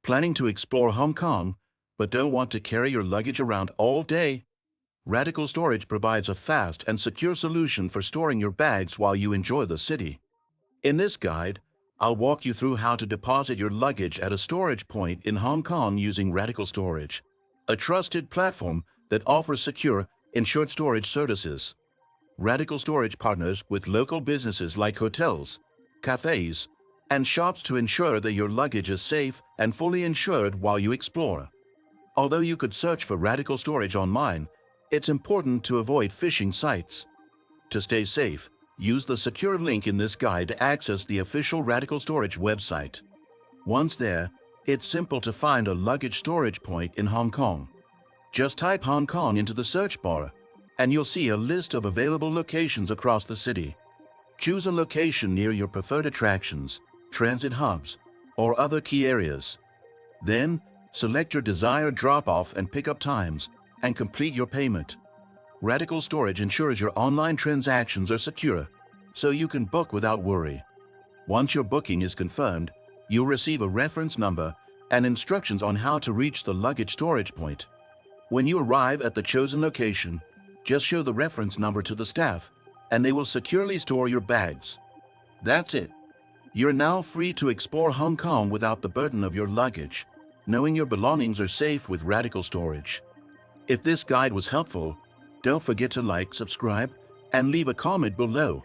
Planning to explore Hong Kong, but don't want to carry your luggage around all day? Radical Storage provides a fast and secure solution for storing your bags while you enjoy the city. In this guide, I'll walk you through how to deposit your luggage at a storage point in Hong Kong using Radical Storage, a trusted platform that offers secure, insured storage services. Radical Storage partners with local businesses like hotels, cafes, and shops to ensure that your luggage is safe and fully insured while you explore. Although you could search for Radical Storage online, it's important to avoid phishing sites. To stay safe, use the secure link in this guide to access the official Radical Storage website. Once there, it's simple to find a luggage storage point in Hong Kong. Just type Hong Kong into the search bar, and you'll see a list of available locations across the city. Choose a location near your preferred attractions, transit hubs, or other key areas. Then, select your desired drop-off and pick-up times, and complete your payment. Radical Storage ensures your online transactions are secure, so you can book without worry. Once your booking is confirmed, you'll receive a reference number and instructions on how to reach the luggage storage point. When you arrive at the chosen location, just show the reference number to the staff, and they will securely store your bags. That's it. You're now free to explore Hong Kong without the burden of your luggage, knowing your belongings are safe with Radical Storage. If this guide was helpful, don't forget to like, subscribe, and leave a comment below.